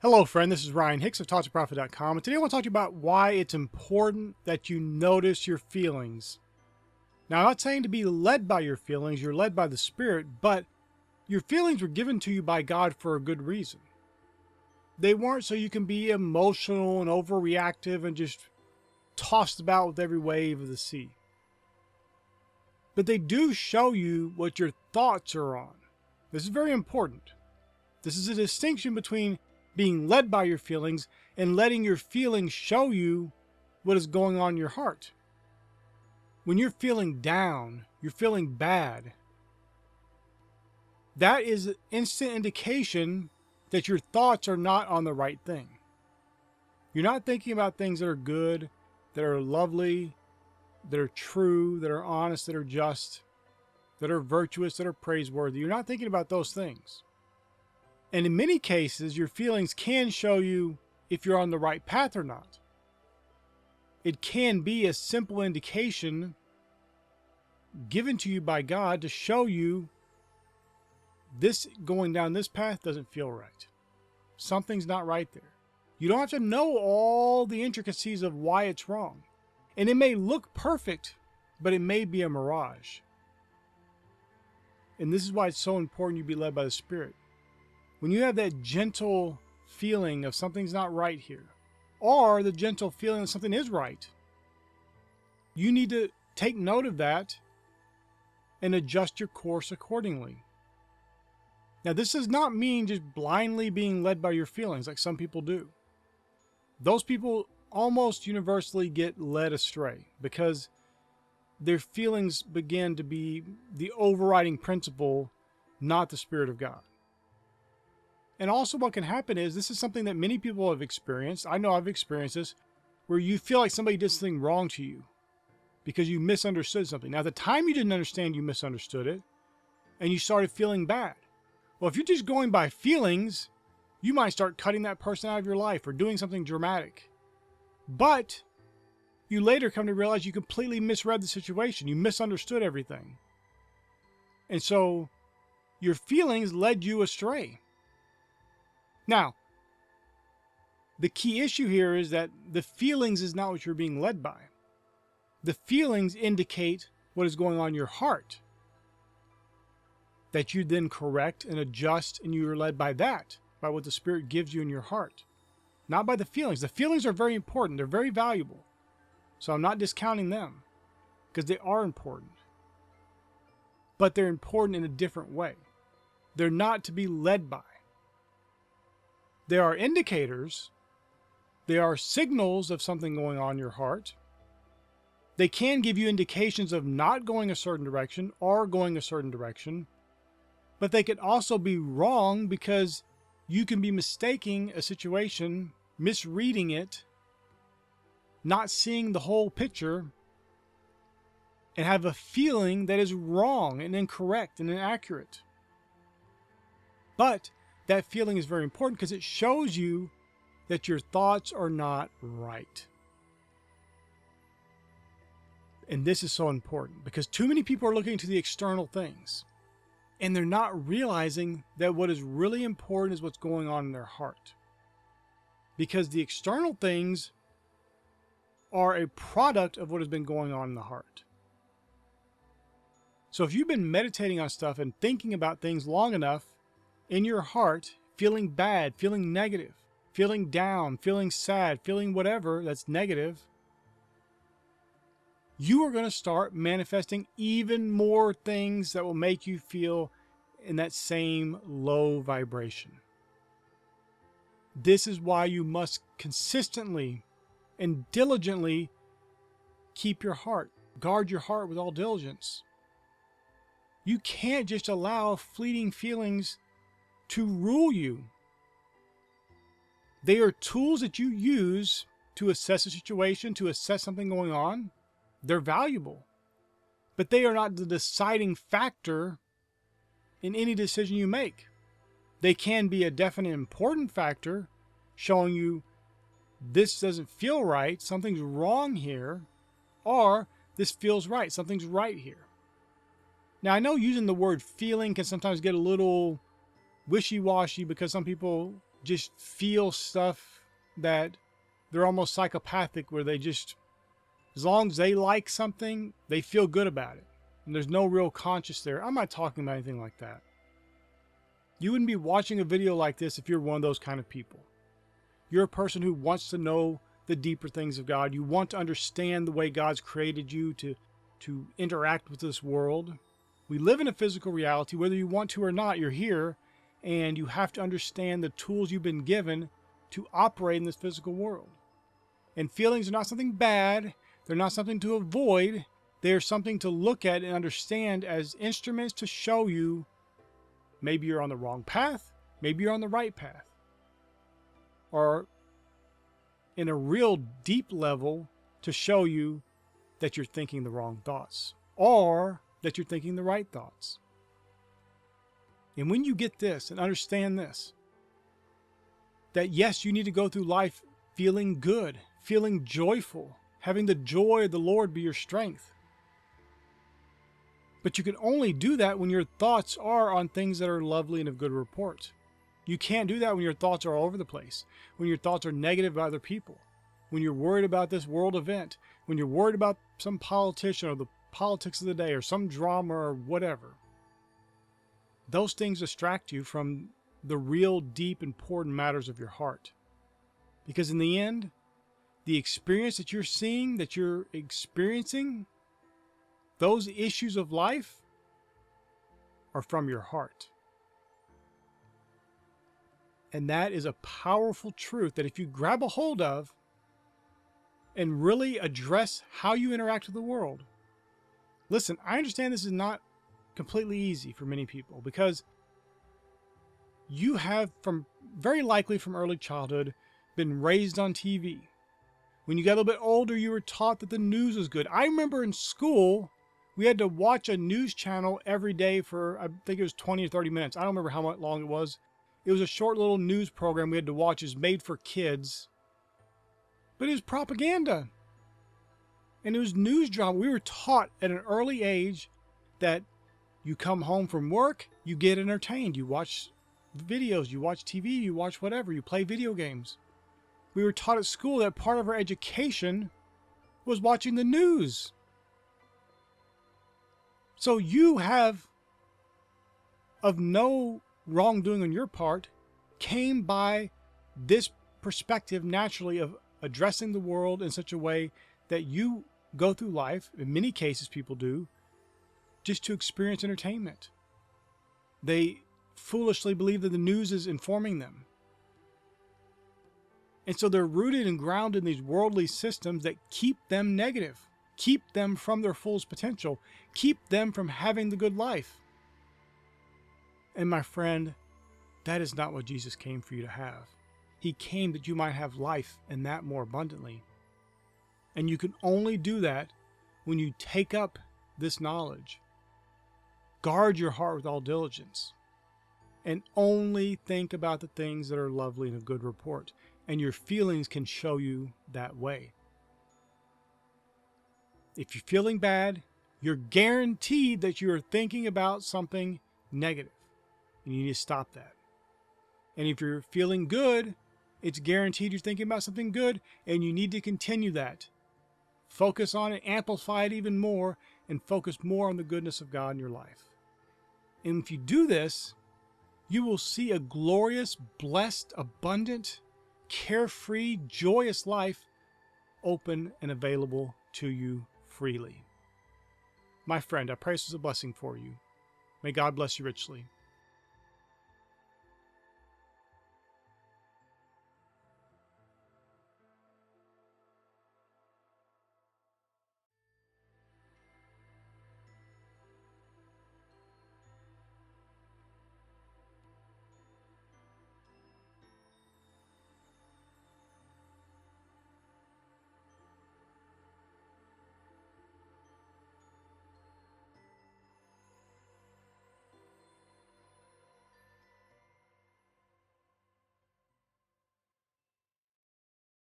Hello, friend. This is Ryan Hicks of TalkToProfit.com, and today I want to talk to you about why it's important that you notice your feelings. Now, I'm not saying to be led by your feelings, you're led by the Spirit, but your feelings were given to you by God for a good reason. They weren't so you can be emotional and overreactive and just tossed about with every wave of the sea. But they do show you what your thoughts are on. This is very important. This is a distinction between being led by your feelings and letting your feelings show you what is going on in your heart. When you're feeling down, you're feeling bad, that is an instant indication that your thoughts are not on the right thing. You're not thinking about things that are good, that are lovely, that are true, that are honest, that are just, that are virtuous, that are praiseworthy. You're not thinking about those things. And in many cases, your feelings can show you if you're on the right path or not. It can be a simple indication given to you by God to show you this going down this path doesn't feel right. Something's not right there. You don't have to know all the intricacies of why it's wrong. And it may look perfect, but it may be a mirage. And this is why it's so important you be led by the Spirit. When you have that gentle feeling of something's not right here, or the gentle feeling that something is right, you need to take note of that and adjust your course accordingly. Now, this does not mean just blindly being led by your feelings like some people do. Those people almost universally get led astray because their feelings begin to be the overriding principle, not the Spirit of God. And also what can happen is, this is something that many people have experienced. I know I've experienced this, where you feel like somebody did something wrong to you because you misunderstood something. Now, at the time you didn't understand you misunderstood it, and you started feeling bad. Well, if you're just going by feelings, you might start cutting that person out of your life or doing something dramatic. But you later come to realize you completely misread the situation. You misunderstood everything. And so your feelings led you astray. Now, the key issue here is that the feelings is not what you're being led by. The feelings indicate what is going on in your heart, that you then correct and adjust, and you are led by that, by what the Spirit gives you in your heart, not by the feelings. The feelings are very important. They're very valuable. So I'm not discounting them because they are important. But they're important in a different way. They're not to be led by. They are indicators. They are signals of something going on in your heart. They can give you indications of not going a certain direction or going a certain direction. But they could also be wrong because you can be mistaking a situation, misreading it, not seeing the whole picture, and have a feeling that is wrong and incorrect and inaccurate. But that feeling is very important because it shows you that your thoughts are not right. And this is so important because too many people are looking to the external things, and they're not realizing that what is really important is what's going on in their heart. Because the external things are a product of what has been going on in the heart. So if you've been meditating on stuff and thinking about things long enough in your heart, feeling bad, feeling negative, feeling down, feeling sad, feeling whatever that's negative, you are going to start manifesting even more things that will make you feel in that same low vibration. This is why you must consistently and diligently keep your heart. Guard your heart with all diligence. You can't just allow fleeting feelings to rule you. They are tools that you use to assess a situation, to assess something going on. They're valuable, but they are not the deciding factor in any decision you make. They can be a definite important factor, showing you this doesn't feel right, something's wrong here, or this feels right, something's right here. Now, I know using the word feeling can sometimes get a little wishy-washy because some people just feel stuff that they're almost psychopathic, where they just, as long as they like something, they feel good about it. And there's no real conscience there. I'm not talking about anything like that. You wouldn't be watching a video like this if you're one of those kind of people. You're a person who wants to know the deeper things of God. You want to understand the way God's created you to interact with this world. We live in a physical reality. Whether you want to or not, you're here, and you have to understand the tools you've been given to operate in this physical world. And feelings are not something bad. They're not something to avoid. They're something to look at and understand as instruments to show you maybe you're on the wrong path, maybe you're on the right path. Or in a real deep level, to show you that you're thinking the wrong thoughts, or that you're thinking the right thoughts. And when you get this and understand this, that yes, you need to go through life feeling good, feeling joyful, having the joy of the Lord be your strength. But you can only do that when your thoughts are on things that are lovely and of good report. You can't do that when your thoughts are all over the place, when your thoughts are negative about other people, when you're worried about this world event, when you're worried about some politician or the politics of the day or some drama or whatever. Those things distract you from the real, deep, important matters of your heart. Because in the end, the experience that you're seeing, that you're experiencing, those issues of life are from your heart. And that is a powerful truth that if you grab a hold of and really address how you interact with the world. Listen, I understand this is not completely easy for many people, because you have, from very likely from early childhood, been raised on TV. When you got a little bit older, you were taught that the news was good. I remember in school, we had to watch a news channel every day for, I think it was 20 or 30 minutes. I don't remember how long it was. It was a short little news program we had to watch. It was made for kids. But it was propaganda. And it was news drama. We were taught at an early age that you come home from work, you get entertained. You watch videos, you watch TV, you watch whatever, you play video games. We were taught at school that part of our education was watching the news. So you have, of no wrongdoing on your part, came by this perspective naturally of addressing the world in such a way that you go through life, in many cases people do, just to experience entertainment. They foolishly believe that the news is informing them. And so they're rooted and grounded in these worldly systems that keep them negative, keep them from their fullest potential, keep them from having the good life. And my friend, that is not what Jesus came for you to have. He came that you might have life, and that more abundantly. And you can only do that when you take up this knowledge. Guard your heart with all diligence, and only think about the things that are lovely and of good report. And your feelings can show you that way. If you're feeling bad, you're guaranteed that you're thinking about something negative. And you need to stop that. And if you're feeling good, it's guaranteed you're thinking about something good, and you need to continue that. Focus on it, amplify it even more, and focus more on the goodness of God in your life. And if you do this, you will see a glorious, blessed, abundant, carefree, joyous life open and available to you freely. My friend, I pray this is a blessing for you. May God bless you richly.